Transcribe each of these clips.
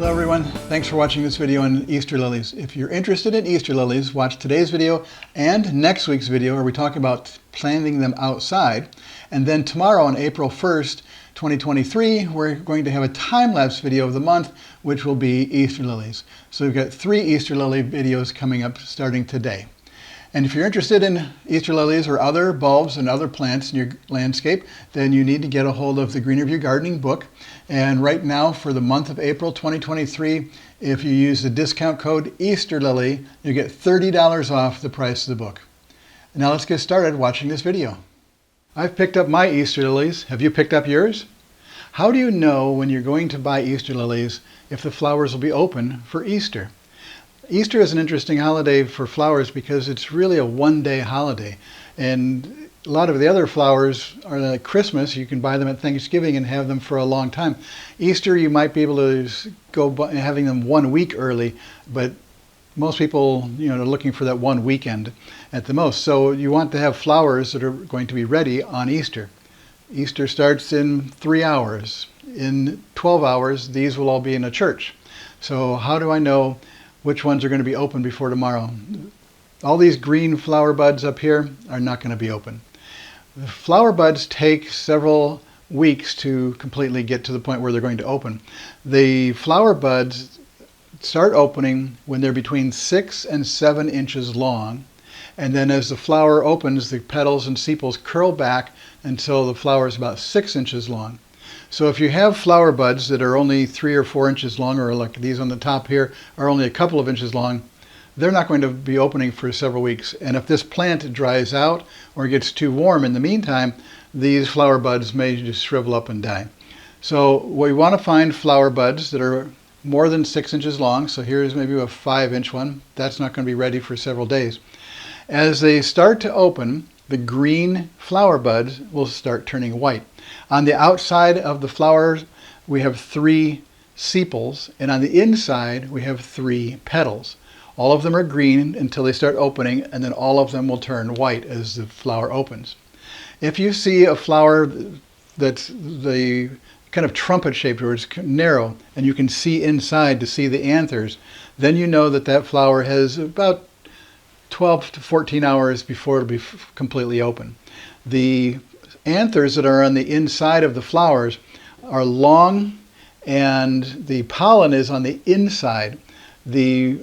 Hello everyone, thanks for watching this video on Easter lilies. If you're interested in Easter lilies, watch today's video and next week's video where we talk about planting them outside. And then tomorrow on April 1st, 2023, we're going to have a time-lapse video of the month, which will be Easter lilies. So we've got 3 Easter lily videos coming up starting today. And if you're interested in Easter lilies or other bulbs and other plants in your landscape, then you need to get a hold of the Greener View Gardening book. And right now, for the month of April 2023, if you use the discount code EasterLily, you get $30 off the price of the book. Now let's get started watching this video. I've picked up my Easter lilies. Have you picked up yours? How do you know when you're going to buy Easter lilies if the flowers will be open for Easter? Easter is an interesting holiday for flowers because it's really a one-day holiday. And a lot of the other flowers are like Christmas. You can buy them at Thanksgiving and have them for a long time. Easter, you might be able to go having them 1 week early, but most people, are looking for that one weekend at the most. So you want to have flowers that are going to be ready on Easter. Easter starts in 3 hours. In 12 hours, these will all be in a church. So how do I know which ones are going to be open before tomorrow? All these green flower buds up here are not going to be open. The flower buds take several weeks to completely get to the point where they're going to open. The flower buds start opening when they're between 6 and 7 inches long. And then as the flower opens, the petals and sepals curl back until the flower is about 6 inches long. So if you have flower buds that are only 3 or 4 inches long, or like these on the top here are only a couple of inches long, they're not going to be opening for several weeks. And if this plant dries out or gets too warm in the meantime, these flower buds may just shrivel up and die. So we want to find flower buds that are more than 6 inches long. So here's maybe a 5-inch one. That's not going to be ready for several days. As they start to open, the green flower buds will start turning white. On the outside of the flowers, we have 3 sepals, and on the inside, we have 3 petals. All of them are green until they start opening, and then all of them will turn white as the flower opens. If you see a flower that's the kind of trumpet shaped, or it's narrow, and you can see inside to see the anthers, then you know that that flower has about 12 to 14 hours before it'll be completely open. The anthers that are on the inside of the flowers are long, and the pollen is on the inside. The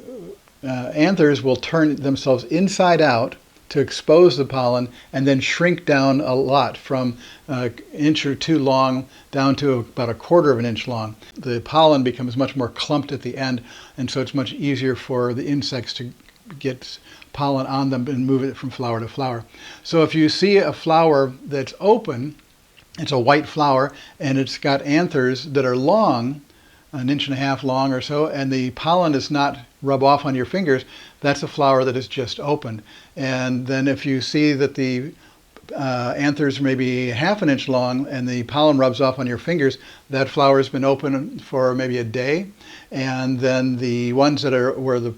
anthers will turn themselves inside out to expose the pollen and then shrink down a lot from an inch or 2 long down to about 1/4 of an inch long. The pollen becomes much more clumped at the end, and so it's much easier for the insects to get pollen on them and move it from flower to flower. So if you see a flower that's open, it's a white flower and it's got anthers that are long, 1.5 inches long or so, and the pollen does not rub off on your fingers, that's a flower that is just opened. And then if you see that the anthers may be 1/2 inch long and the pollen rubs off on your fingers, that flower has been open for maybe a day. And then the ones that are where the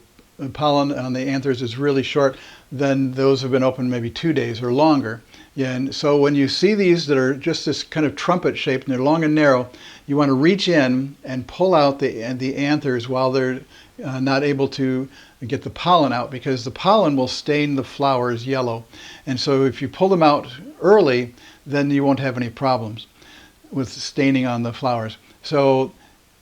pollen on the anthers is really short, then those have been open maybe 2 days or longer. Yeah, and so when you see these that are just this kind of trumpet shape and they're long and narrow, you want to reach in and pull out the anthers while they're not able to get the pollen out, because the pollen will stain the flowers yellow. And so if you pull them out early, then you won't have any problems with staining on the flowers. So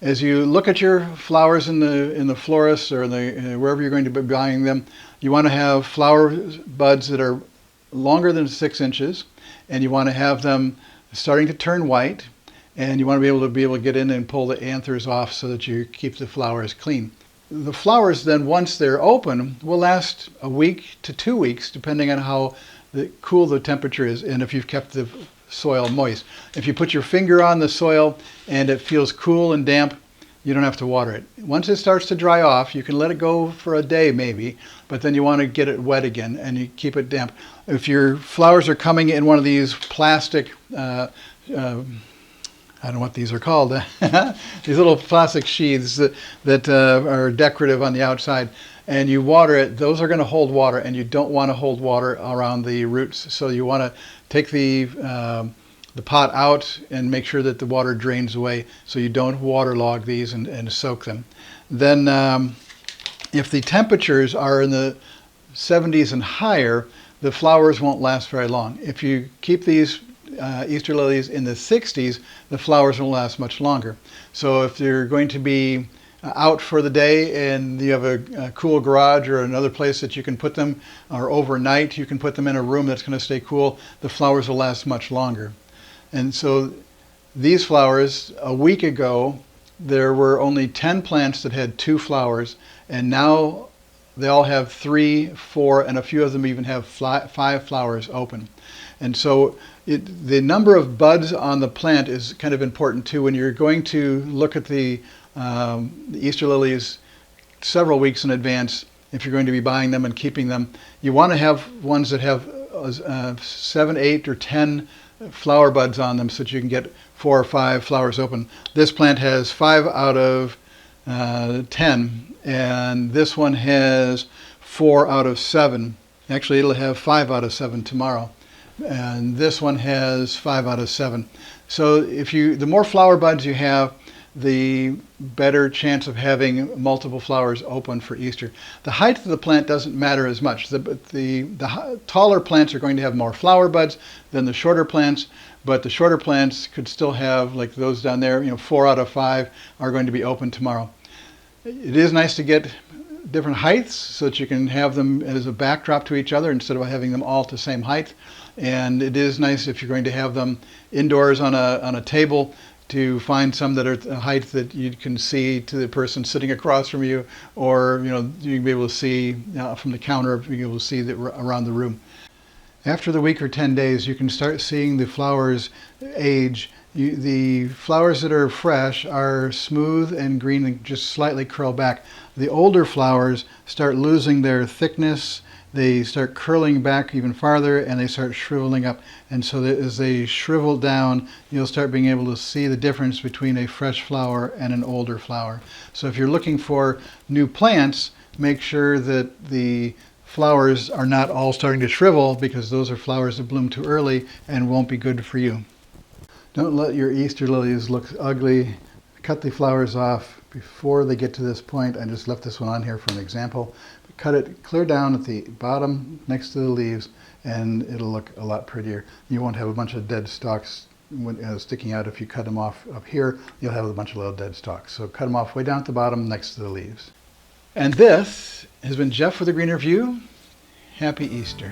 as you look at your flowers in the florist or wherever you're going to be buying them, you want to have flower buds that are longer than 6 inches, and you want to have them starting to turn white, and you want to be able to get in and pull the anthers off so that you keep the flowers clean. The flowers then, once they're open, will last a week to 2 weeks, depending on how cool the temperature is and if you've kept the soil moist. If you put your finger on the soil and it feels cool and damp, you don't have to water it. Once it starts to dry off, you can let it go for a day maybe, but then you want to get it wet again and you keep it damp. If your flowers are coming in one of these plastic, I don't know what these are called, these little plastic sheaths that are decorative on the outside, and you water it, those are going to hold water, and you don't want to hold water around the roots. So you want to take the the pot out and make sure that the water drains away so you don't waterlog these and soak them. Then if the temperatures are in the 70s and higher, the flowers won't last very long. If you keep these Easter lilies in the 60s, the flowers will last much longer. So if you're going to be out for the day and you have a cool garage or another place that you can put them, or overnight you can put them in a room that's going to stay cool, the flowers will last much longer. And so these flowers, a week ago, there were only 10 plants that had 2 flowers, and now they all have 3, 4, and a few of them even have 5 flowers open. And so the number of buds on the plant is kind of important too. When you're going to look at the Easter lilies several weeks in advance, if you're going to be buying them and keeping them, you want to have ones that have 7, 8, or 10 flower buds on them so that you can get 4 or 5 flowers open. This plant has 5 out of 10, and this one has 4 out of 7. Actually, it'll have 5 out of 7 tomorrow. And this one has 5 out of 7. So the more flower buds you have, the better chance of having multiple flowers open for Easter. The height of the plant doesn't matter as much. The taller plants are going to have more flower buds than the shorter plants, but the shorter plants could still have, like those down there, 4 out of 5 are going to be open tomorrow. It is nice to get different heights so that you can have them as a backdrop to each other instead of having them all at the same height. And it is nice if you're going to have them indoors on a table to find some that are a height that you can see to the person sitting across from you, or you can be able to see from the counter, being able to see around the room. After the week or 10 days, you can start seeing the flowers age. The flowers that are fresh are smooth and green and just slightly curl back. The older flowers start losing their thickness. They start curling back even farther, and they start shriveling up. And so that as they shrivel down, you'll start being able to see the difference between a fresh flower and an older flower. So if you're looking for new plants, make sure that the flowers are not all starting to shrivel, because those are flowers that bloom too early and won't be good for you. Don't let your Easter lilies look ugly. Cut the flowers off before they get to this point. I just left this one on here for an example. Cut it clear down at the bottom next to the leaves, and it'll look a lot prettier. You won't have a bunch of dead stalks sticking out. If you cut them off up here, you'll have a bunch of little dead stalks. So cut them off way down at the bottom next to the leaves. And this has been Jeff with the Green Review. Happy Easter.